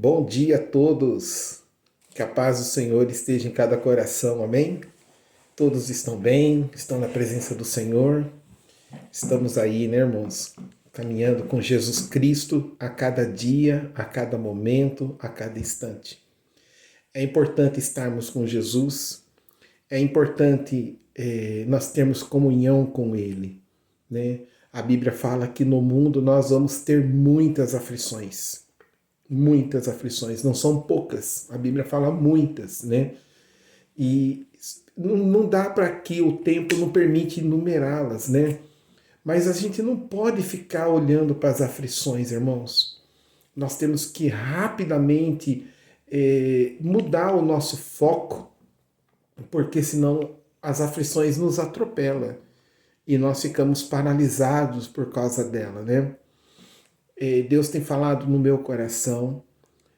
Bom dia a todos. Que a paz do Senhor esteja em cada coração, amém? Todos estão bem, estão na presença do Senhor. Estamos aí, né, irmãos? Caminhando com Jesus Cristo a cada dia, a cada momento, a cada instante. É importante estarmos com Jesus, é importante nós termos comunhão com Ele, né? A Bíblia fala que no mundo nós vamos ter muitas aflições. Muitas aflições, não são poucas, a Bíblia fala muitas, né? E não dá para que o tempo não permite enumerá-las, né? Mas a gente não pode ficar olhando para as aflições, irmãos. Nós temos que rapidamente mudar o nosso foco, porque senão as aflições nos atropelam e nós ficamos paralisados por causa dela, né? Deus tem falado no meu coração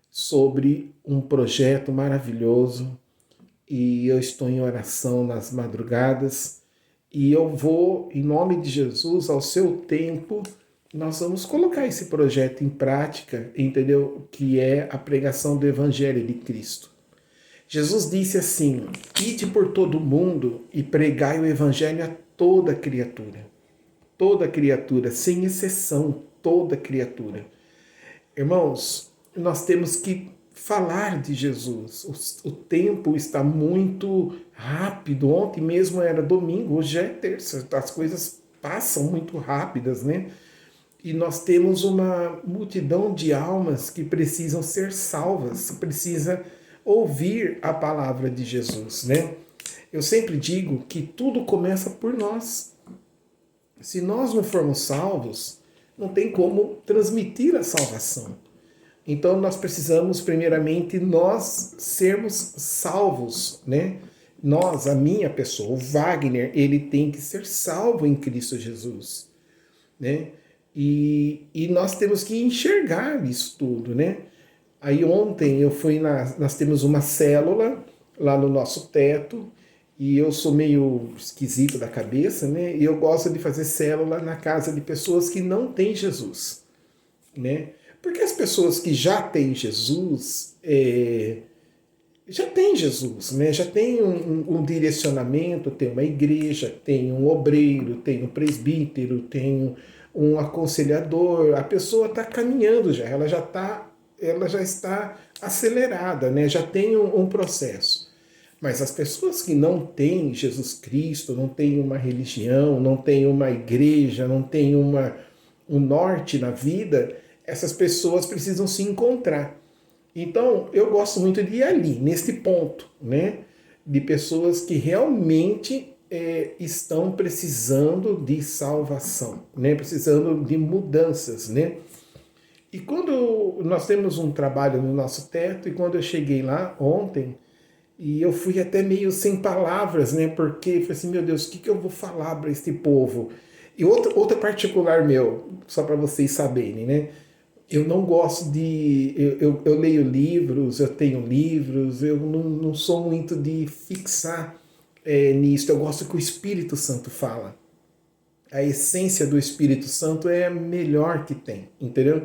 sobre um projeto maravilhoso e eu estou em oração nas madrugadas e eu vou, em nome de Jesus, ao seu tempo, nós vamos colocar esse projeto em prática, entendeu? Que é a pregação do Evangelho de Cristo. Jesus disse assim: ide por todo o mundo e pregai o Evangelho a toda criatura, sem exceção, toda criatura. Irmãos, nós temos que falar de Jesus. O tempo está muito rápido. Ontem mesmo era domingo, hoje já é terça. As coisas passam muito rápidas, né? E nós temos uma multidão de almas que precisam ser salvas, precisa ouvir a palavra de Jesus, né? Eu sempre digo que tudo começa por nós. Se nós não formos salvos, não tem como transmitir a salvação. Então nós precisamos, primeiramente, nós sermos salvos, né? Nós, a minha pessoa, o Wagner, ele tem que ser salvo em Cristo Jesus, né? E nós temos que enxergar isso tudo, né? Aí ontem eu fui nós temos uma célula lá no nosso teto, e eu sou meio esquisito da cabeça, né? E eu gosto de fazer célula na casa de pessoas que não têm Jesus, né? Porque as pessoas que já têm Jesus, já têm Jesus, né? Já tem um direcionamento, tem uma igreja, tem um obreiro, tem um presbítero, tem um aconselhador. A pessoa está caminhando já, ela já está acelerada, né? Já tem um processo. Mas as pessoas que não têm Jesus Cristo, não têm uma religião, não têm uma igreja, não têm um norte na vida, essas pessoas precisam se encontrar. Então, eu gosto muito de ir ali, nesse ponto, né? De pessoas que realmente estão precisando de salvação, né? Precisando de mudanças, né? E quando nós temos um trabalho no nosso teto, e quando eu cheguei lá ontem, e eu fui até meio sem palavras, né? Porque eu falei assim, meu Deus, o que eu vou falar para este povo? E outra particular meu, só para vocês saberem, né? Eu não gosto de. Eu leio livros, eu tenho livros, eu não sou muito de fixar nisso. Eu gosto que o Espírito Santo fala. A essência do Espírito Santo é a melhor que tem, entendeu?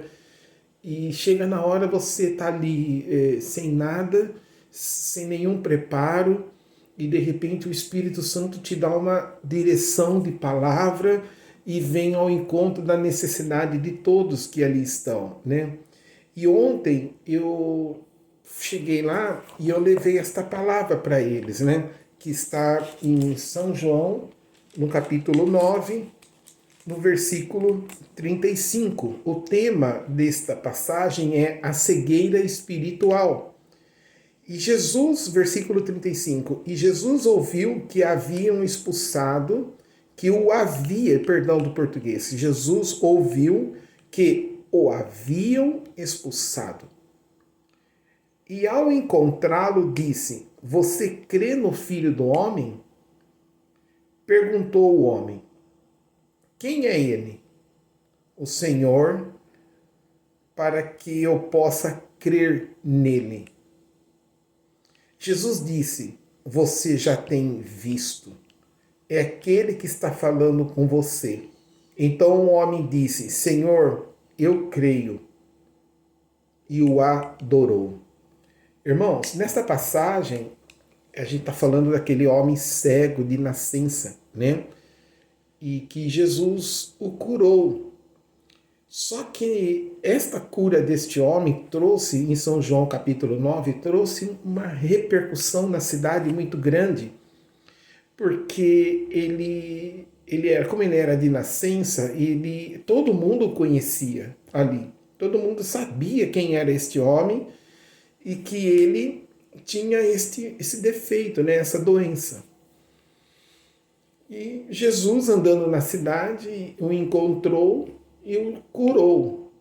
E chega na hora você tá ali sem nada, sem nenhum preparo, e de repente o Espírito Santo te dá uma direção de palavra e vem ao encontro da necessidade de todos que ali estão, né? E ontem eu cheguei lá e eu levei esta palavra para eles, né? Que está em São João, no capítulo 9, no versículo 35. O tema desta passagem é a cegueira espiritual. E Jesus, versículo 35, e Jesus ouviu que haviam expulsado, que o havia, perdão do português, Jesus ouviu que o haviam expulsado. E ao encontrá-lo disse, você crê no Filho do Homem? Perguntou o homem, quem é ele? O Senhor, para que eu possa crer nele. Jesus disse, você já tem visto. É aquele que está falando com você. Então o homem disse, Senhor, eu creio. e o adorou. Irmãos, nesta passagem, a gente está falando daquele homem cego de nascença, né? E que Jesus o curou. Só que esta cura deste homem trouxe, em São João capítulo 9, trouxe uma repercussão na cidade muito grande, porque ele era, como ele era de nascença, todo mundo o conhecia ali. Todo mundo sabia quem era este homem e que ele tinha esse defeito, né, essa doença. E Jesus, andando na cidade, o encontrou e o curou.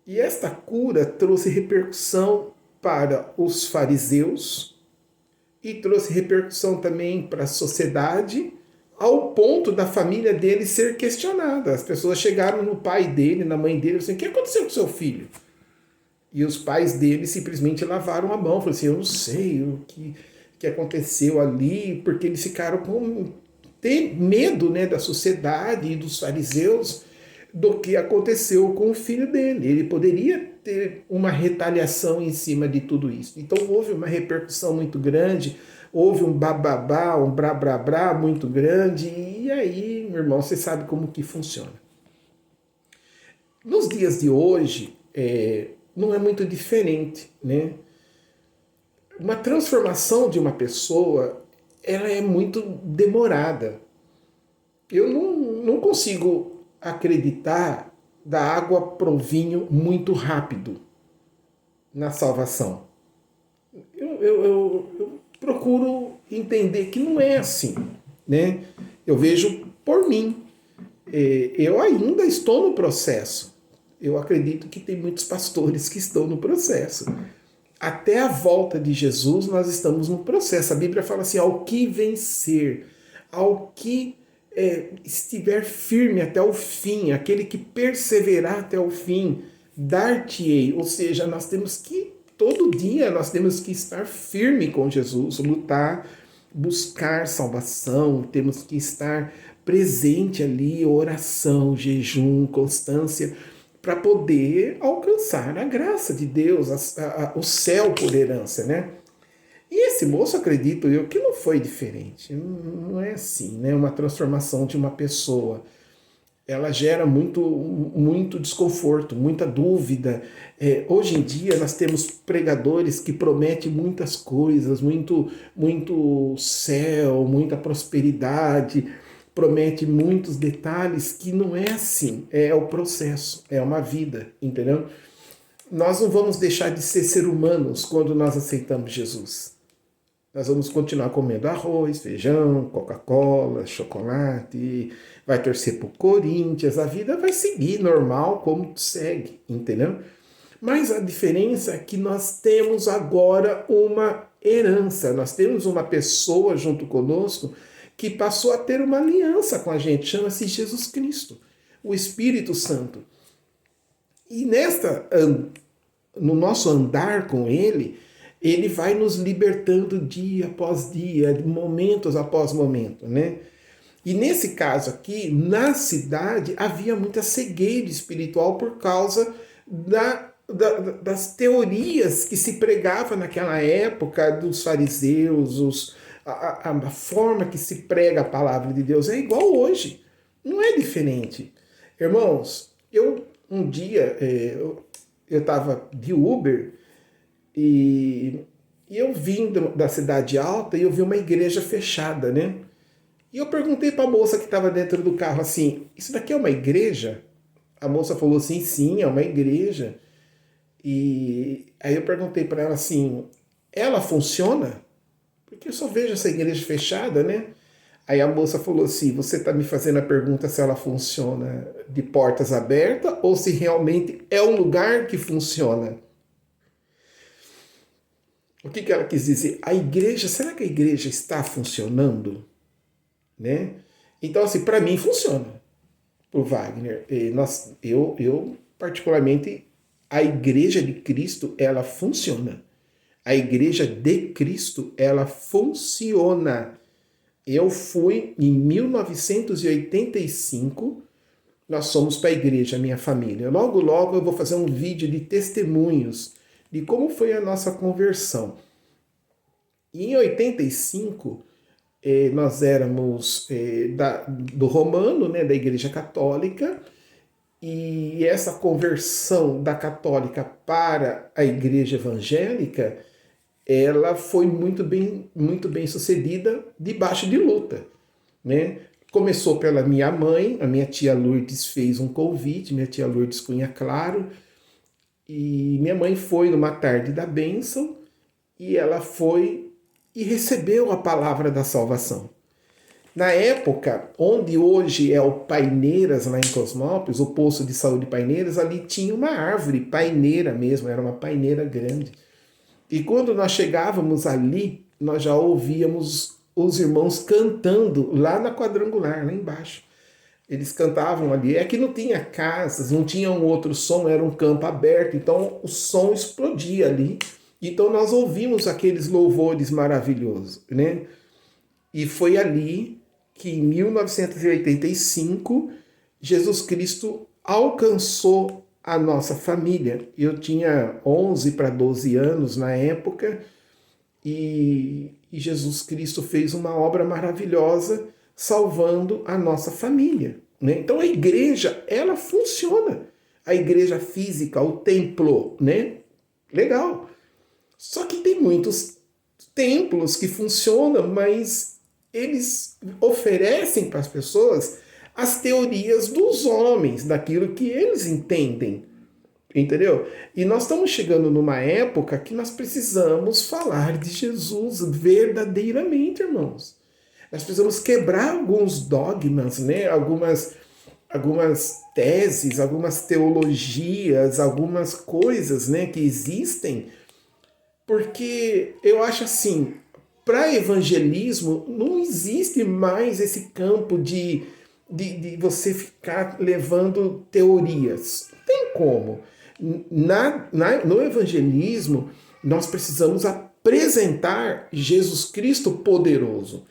E esta cura trouxe repercussão para os fariseus e trouxe repercussão também para a sociedade, ao ponto da família dele ser questionada. As pessoas chegaram no pai dele, na mãe dele, assim: o que aconteceu com seu filho? E os pais dele simplesmente lavaram a mão, falaram assim: eu não sei o que aconteceu ali, porque eles ficaram com medo, né, da sociedade e dos fariseus do que aconteceu com o filho dele. Ele poderia ter uma retaliação em cima de tudo isso. Então houve uma repercussão muito grande, houve um bababá, um brabrabra muito grande, e aí, meu irmão, você sabe como que funciona. Nos dias de hoje, não é muito diferente, né? Uma transformação de uma pessoa, ela é muito demorada. Eu não consigo acreditar da água pro vinho muito rápido na salvação. Eu procuro entender que não é assim, né? Eu vejo por mim. Eu ainda estou no processo. Eu acredito que tem muitos pastores que estão no processo. Até a volta de Jesus nós estamos no processo. A Bíblia fala assim: ao que vencer, ao que estiver firme até o fim, aquele que perseverar até o fim, dar-te-ei. Ou seja, nós temos que, todo dia, nós temos que estar firme com Jesus, lutar, buscar salvação, temos que estar presente ali, oração, jejum, constância, para poder alcançar a graça de Deus, o céu por herança, né? E esse moço, acredito eu, que não foi diferente. Não é assim, né? Uma transformação de uma pessoa. Ela gera muito desconforto, muita dúvida. Hoje em dia nós temos pregadores que prometem muitas coisas, muito céu, muita prosperidade, promete muitos detalhes que não é assim. É o processo, é uma vida, entendeu? Nós não vamos deixar de ser humanos quando nós aceitamos Jesus. Nós vamos continuar comendo arroz, feijão, Coca-Cola, chocolate, vai torcer pro Corinthians, a vida vai seguir normal como segue, entendeu? Mas a diferença é que nós temos agora uma herança, nós temos uma pessoa junto conosco que passou a ter uma aliança com a gente, chama-se Jesus Cristo, o Espírito Santo. E no nosso andar com Ele, Ele vai nos libertando dia após dia, momentos após momento, né? E nesse caso aqui, na cidade, havia muita cegueira espiritual por causa das teorias que se pregava naquela época dos fariseus, a forma que se prega a palavra de Deus é igual hoje, não é diferente. Irmãos, um dia eu estava de Uber e eu vim da cidade alta e eu vi uma igreja fechada, né? E eu perguntei para a moça que estava dentro do carro assim: isso daqui é uma igreja? A moça falou assim: sim, é uma igreja. E aí eu perguntei para ela assim: ela funciona? Porque eu só vejo essa igreja fechada, né? Aí a moça falou assim: você está me fazendo a pergunta se ela funciona de portas abertas ou se realmente é um lugar que funciona? O que ela quis dizer? A igreja, será que a igreja está funcionando? Né? Então, assim, para mim funciona. Para o Wagner, eu particularmente, a igreja de Cristo, ela funciona. A igreja de Cristo, ela funciona. Eu fui em 1985 nós somos para a igreja, minha família. Logo, logo eu vou fazer um vídeo de testemunhos de como foi a nossa conversão. E em 85, nós éramos do Romano, né, da Igreja Católica, e essa conversão da católica para a Igreja Evangélica, ela foi muito bem sucedida debaixo de luta, né? Começou pela minha mãe, a minha tia Lourdes fez um convite, minha tia Lourdes Cunha Claro, e minha mãe foi numa tarde da bênção, e ela foi e recebeu a palavra da salvação. Na época, onde hoje é o Paineiras, lá em Cosmópolis, o posto de saúde Paineiras, ali tinha uma árvore paineira mesmo, era uma paineira grande. E quando nós chegávamos ali, nós já ouvíamos os irmãos cantando lá na quadrangular, lá embaixo. Eles cantavam ali. É que não tinha casas, não tinha um outro som, era um campo aberto, então o som explodia ali. Então nós ouvimos aqueles louvores maravilhosos, né? E foi ali que em 1985 Jesus Cristo alcançou a nossa família. Eu tinha 11 para 12 anos na época e Jesus Cristo fez uma obra maravilhosa salvando a nossa família, né? Então a igreja, ela funciona. A igreja física, o templo, né? Legal. Só que tem muitos templos que funcionam, mas eles oferecem para as pessoas as teorias dos homens, daquilo que eles entendem, entendeu? E nós estamos chegando numa época que nós precisamos falar de Jesus verdadeiramente, irmãos. Nós precisamos quebrar alguns dogmas, né? Algumas teses, algumas teologias, algumas coisas, né, que existem, porque eu acho assim, para evangelismo não existe mais esse campo de você ficar levando teorias. Não tem como. No evangelismo, nós precisamos apresentar Jesus Cristo poderoso.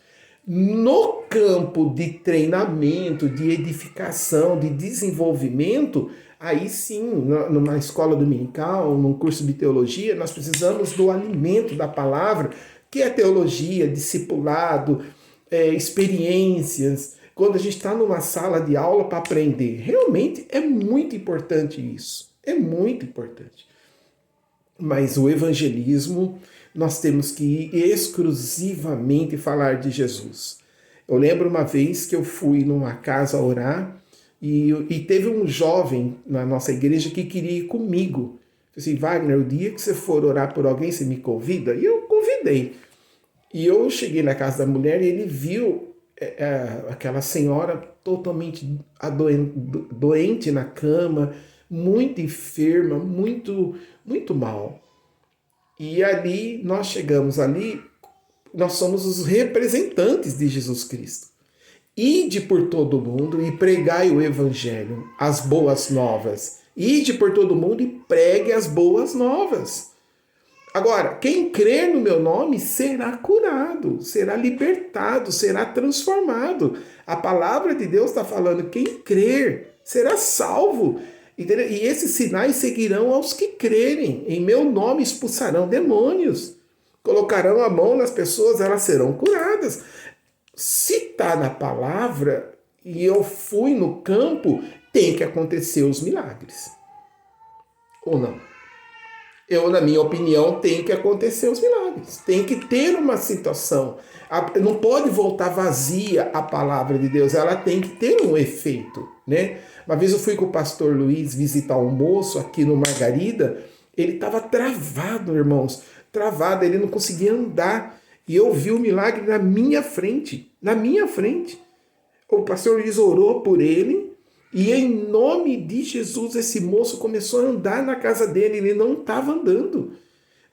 No campo de treinamento, de edificação, de desenvolvimento, aí sim, numa escola dominical, num curso de teologia, nós precisamos do alimento da palavra, que é teologia, discipulado, experiências. Quando a gente está numa sala de aula para aprender, realmente é muito importante isso. É muito importante. Mas o evangelismo, nós temos que ir exclusivamente falar de Jesus. Eu lembro uma vez que eu fui numa casa orar e teve um jovem na nossa igreja que queria ir comigo. Eu disse assim, Wagner, o dia que você for orar por alguém, você me convida? E eu convidei. E eu cheguei na casa da mulher e ele viu aquela senhora totalmente doente na cama, muito enferma, muito, muito mal. E ali, nós chegamos ali, nós somos os representantes de Jesus Cristo. Ide por todo mundo e pregai o evangelho, as boas novas. Ide por todo mundo e pregue as boas novas. Agora, quem crer no meu nome será curado, será libertado, será transformado. A palavra de Deus está falando, quem crer será salvo. Entendeu? E esses sinais seguirão aos que crerem. Em meu nome expulsarão demônios. Colocarão a mão nas pessoas, elas serão curadas. Se está na palavra e eu fui no campo, tem que acontecer os milagres. Ou não? Na minha opinião, tem que acontecer os milagres. Tem que ter uma situação. Não pode voltar vazia a palavra de Deus. Ela tem que ter um efeito, né? Uma vez eu fui com o pastor Luiz visitar um moço aqui no Margarida. Ele estava travado, irmãos. Travado, ele não conseguia andar. E eu vi o milagre na minha frente. Na minha frente. O pastor Luiz orou por ele. E em nome de Jesus, esse moço começou a andar na casa dele. Ele não estava andando.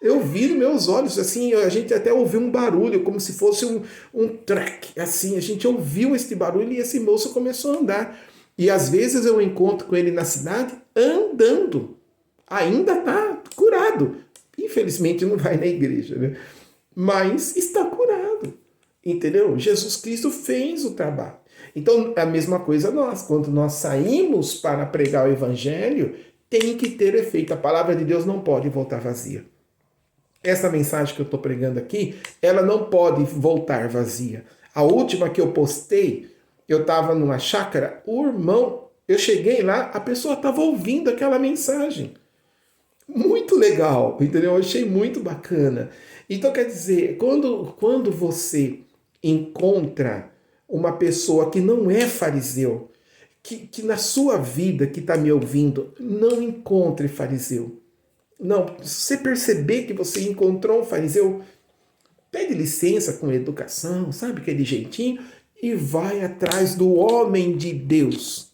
Eu vi nos meus olhos, assim, a gente até ouviu um barulho, como se fosse um track, assim, a gente ouviu esse barulho e esse moço começou a andar. E às vezes eu encontro com ele na cidade andando. Ainda está curado. Infelizmente não vai na igreja, né? Mas está curado. Entendeu? Jesus Cristo fez o trabalho. Então, é a mesma coisa nós. Quando nós saímos para pregar o evangelho, tem que ter efeito. A palavra de Deus não pode voltar vazia. Essa mensagem que eu estou pregando aqui, ela não pode voltar vazia. A última que eu postei, eu estava numa chácara, o irmão, eu cheguei lá, a pessoa estava ouvindo aquela mensagem. Muito legal, entendeu? Eu achei muito bacana. Então, quer dizer, quando você encontra uma pessoa que não é fariseu, que na sua vida, que está me ouvindo, não encontre fariseu. Não, se você perceber que você encontrou um fariseu, pede licença com educação, sabe, aquele jeitinho, e vai atrás do homem de Deus.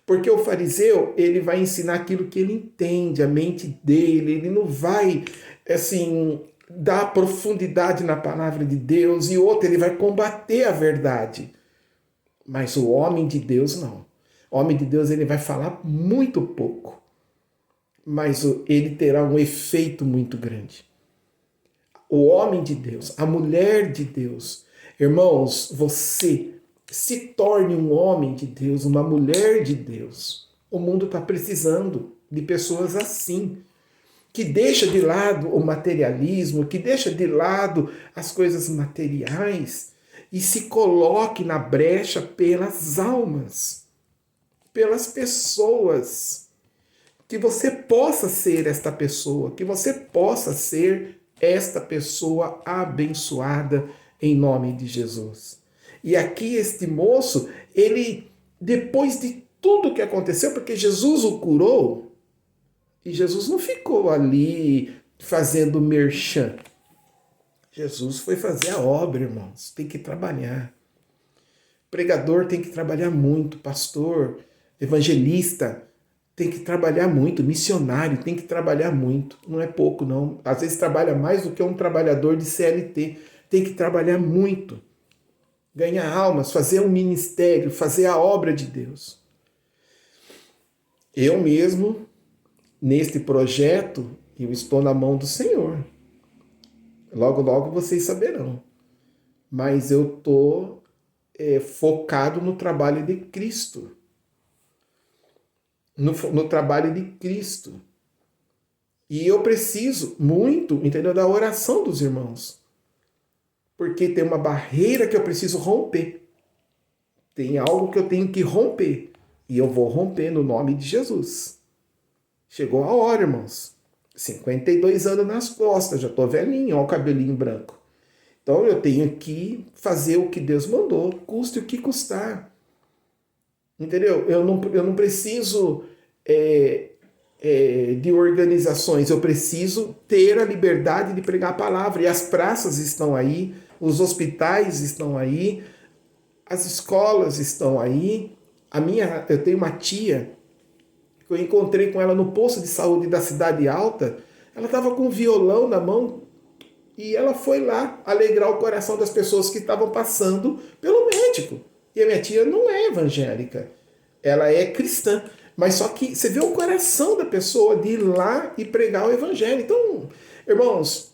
Porque o fariseu, ele vai ensinar aquilo que ele entende, a mente dele, ele não vai, assim, dar profundidade na palavra de Deus, e outro, ele vai combater a verdade. Mas o homem de Deus, não. O homem de Deus, ele vai falar muito pouco, mas ele terá um efeito muito grande. O homem de Deus, a mulher de Deus, irmãos, você se torne um homem de Deus, uma mulher de Deus. O mundo está precisando de pessoas assim, que deixa de lado o materialismo, que deixa de lado as coisas materiais e se coloque na brecha pelas almas, pelas pessoas. Que você possa ser esta pessoa, que você possa ser esta pessoa abençoada em nome de Jesus. E aqui este moço, ele, depois de tudo que aconteceu, porque Jesus o curou, e Jesus não ficou ali fazendo merchan. Jesus foi fazer a obra, irmãos. Tem que trabalhar. Pregador tem que trabalhar muito, pastor, evangelista, tem que trabalhar muito, missionário tem que trabalhar muito, não é pouco não, às vezes trabalha mais do que um trabalhador de CLT, tem que trabalhar muito, ganhar almas, fazer um ministério, fazer a obra de Deus. Eu mesmo, neste projeto, eu estou na mão do Senhor, logo logo vocês saberão, mas eu estou focado no trabalho de Cristo, no trabalho de Cristo. E eu preciso muito, entendeu, da oração dos irmãos. Porque tem uma barreira que eu preciso romper. Tem algo que eu tenho que romper. E eu vou romper no nome de Jesus. Chegou a hora, irmãos. 52 anos nas costas, já estou velhinho, olha o cabelinho branco. Então eu tenho que fazer o que Deus mandou, custe o que custar. Entendeu? Eu não preciso de organizações, eu preciso ter a liberdade de pregar a palavra. E as praças estão aí, os hospitais estão aí, as escolas estão aí. Eu tenho uma tia que eu encontrei com ela no posto de saúde da Cidade Alta. Ela estava com um violão na mão e ela foi lá alegrar o coração das pessoas que estavam passando pelo médico. E a minha tia não é evangélica, ela é cristã. Mas só que você vê o coração da pessoa de ir lá e pregar o evangelho. Então, irmãos,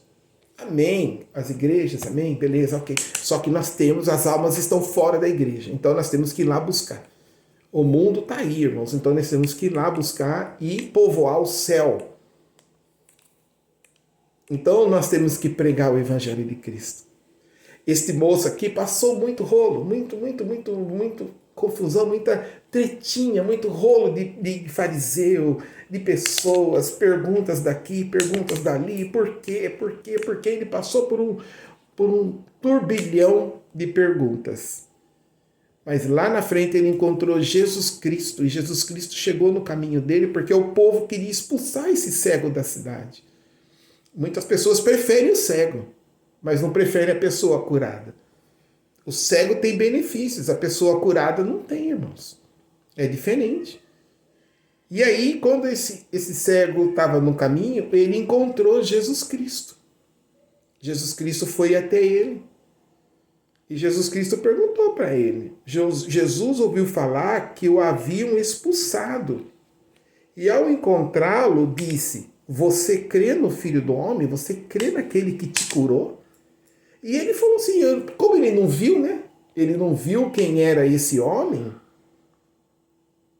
amém. As igrejas, amém, beleza, ok. Só que as almas estão fora da igreja. Então nós temos que ir lá buscar. O mundo está aí, irmãos. Então nós temos que ir lá buscar e povoar o céu. Então nós temos que pregar o evangelho de Cristo. Este moço aqui passou muito rolo, muito confusão, muita tretinha, muito rolo de fariseu, de pessoas, perguntas daqui, perguntas dali, por quê? Porque ele passou por um turbilhão de perguntas. Mas lá na frente ele encontrou Jesus Cristo, e Jesus Cristo chegou no caminho dele porque o povo queria expulsar esse cego da cidade. Muitas pessoas preferem o cego, mas não preferem a pessoa curada. O cego tem benefícios, a pessoa curada não tem, irmãos. É diferente. E aí, quando esse cego estava no caminho, ele encontrou Jesus Cristo. Jesus Cristo foi até ele. E Jesus Cristo perguntou para ele. Jesus ouviu falar que o haviam expulsado. E ao encontrá-lo, disse: você crê no Filho do Homem? Você crê naquele que te curou? E ele falou assim, como ele não viu, né? Ele não viu quem era esse homem?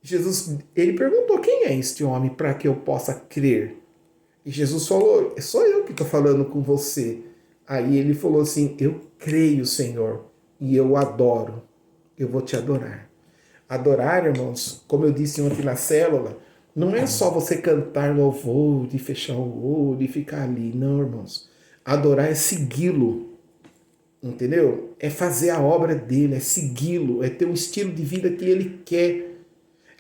Jesus, ele perguntou, quem é este homem para que eu possa crer? E Jesus falou, sou eu que estou falando com você. Aí ele falou assim, eu creio, Senhor, e eu adoro, eu vou te adorar. Adorar, irmãos, como eu disse ontem na célula, não é só você cantar louvor, de fechar o olho e ficar ali. Não, irmãos. Adorar é segui-lo, entendeu? É fazer a obra dele, é segui-lo, é ter um estilo de vida que ele quer.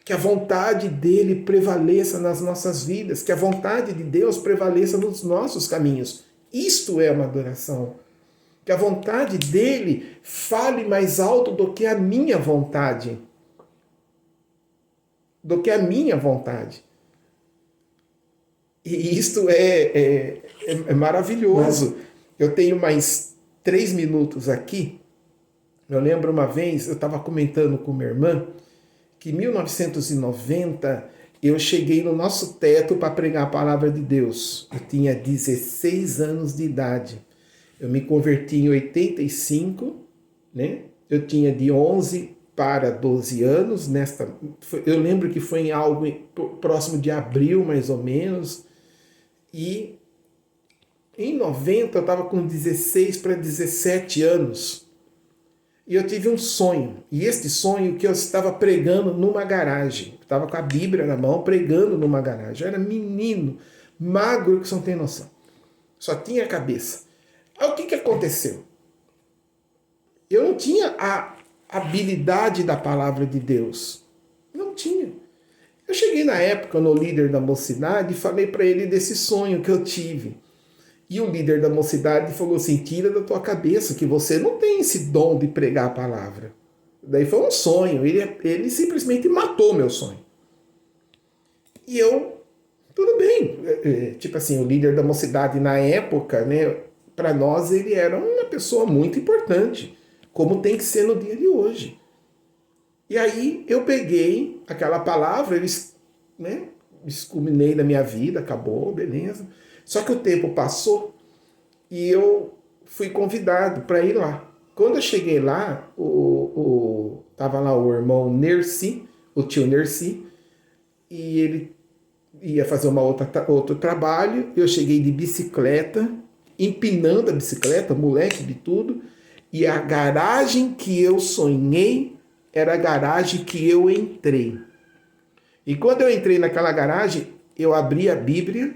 Que a vontade dele prevaleça nas nossas vidas, que a vontade de Deus prevaleça nos nossos caminhos. Isto é uma adoração. Que a vontade dele fale mais alto do que a minha vontade. Do que a minha vontade. E isto é maravilhoso. Eu tenho mais 3 minutos aqui. Eu lembro uma vez, eu estava comentando com minha irmã, que em 1990 eu cheguei no nosso teto para pregar a palavra de Deus. Eu tinha 16 anos de idade. Eu me converti em 85, né? Eu tinha de 11 para 12 anos. Eu lembro que foi em algo próximo de abril, mais ou menos. E em 90 eu estava com 16 para 17 anos. E eu tive um sonho. E este sonho que eu estava pregando numa garagem. Eu estava com a Bíblia na mão, pregando numa garagem. Eu era menino, magro, que você não tem noção. Só tinha a cabeça. Aí o que aconteceu? Eu não tinha a habilidade da palavra de Deus. Não tinha. Eu cheguei na época no líder da mocidade e falei para ele desse sonho que eu tive. E o líder da mocidade falou assim, tira da tua cabeça que você não tem esse dom de pregar a palavra. Daí foi um sonho, ele simplesmente matou meu sonho. E eu, tudo bem. Tipo assim, o líder da mocidade na época, né, para nós ele era uma pessoa muito importante, como tem que ser no dia de hoje. E aí eu peguei aquela palavra, né, exculminei da minha vida, acabou, beleza. Só que o tempo passou e eu fui convidado para ir lá. Quando eu cheguei lá, tava lá o irmão Nerci, o tio Nerci, e ele ia fazer outro trabalho. Eu cheguei de bicicleta, empinando a bicicleta, moleque de tudo, e a garagem que eu sonhei era a garagem que eu entrei. E quando eu entrei naquela garagem, eu abri a Bíblia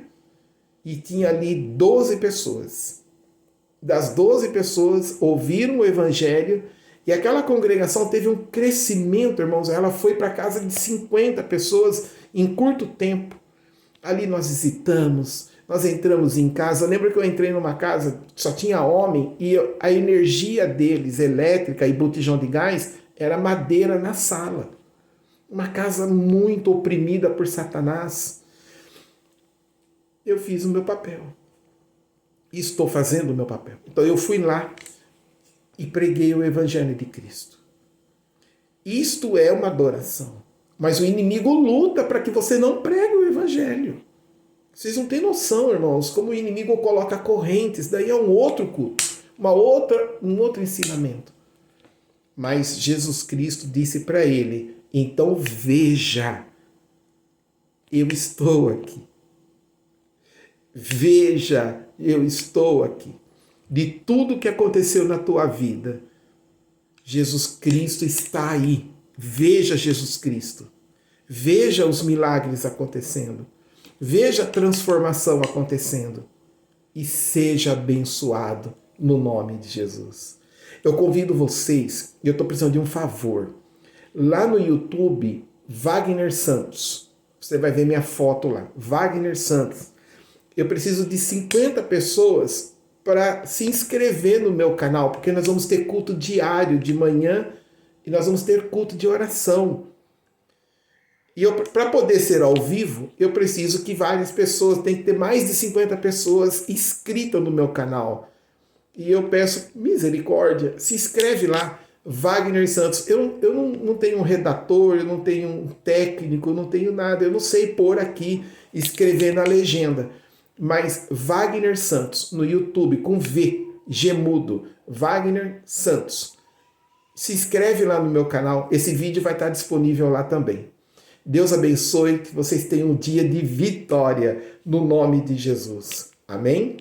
e tinha ali 12 pessoas. Das 12 pessoas ouviram o evangelho e aquela congregação teve um crescimento, irmãos. Ela foi para casa de 50 pessoas em curto tempo. Ali nós visitamos, nós entramos em casa. Eu lembro que eu entrei numa casa, só tinha homem, e a energia deles, elétrica e botijão de gás, era madeira na sala. Uma casa muito oprimida por Satanás. Eu fiz o meu papel. E estou fazendo o meu papel. Então eu fui lá e preguei o Evangelho de Cristo. Isto é uma adoração. Mas o inimigo luta para que você não pregue o Evangelho. Vocês não têm noção, irmãos, como o inimigo coloca correntes. Daí é um outro culto, um outro ensinamento. Mas Jesus Cristo disse para ele, então veja, eu estou aqui. Veja, eu estou aqui. De tudo que aconteceu na tua vida, Jesus Cristo está aí. Veja Jesus Cristo. Veja os milagres acontecendo. Veja a transformação acontecendo. E seja abençoado no nome de Jesus. Eu convido vocês, eu estou precisando de um favor. Lá no YouTube, Wagner Santos. Você vai ver minha foto lá. Wagner Santos. Eu preciso de 50 pessoas para se inscrever no meu canal, porque nós vamos ter culto diário de manhã e nós vamos ter culto de oração. E para poder ser ao vivo, eu preciso que várias pessoas, tem que ter mais de 50 pessoas inscritas no meu canal. E eu peço misericórdia, se inscreve lá, Wagner Santos. Eu não tenho um redator, eu não tenho um técnico, eu não tenho nada, eu não sei pôr aqui, escrever na legenda. Mas Wagner Santos, no YouTube, com V, Gemudo, Wagner Santos. Se inscreve lá no meu canal, esse vídeo vai estar disponível lá também. Deus abençoe, que vocês tenham um dia de vitória no nome de Jesus. Amém?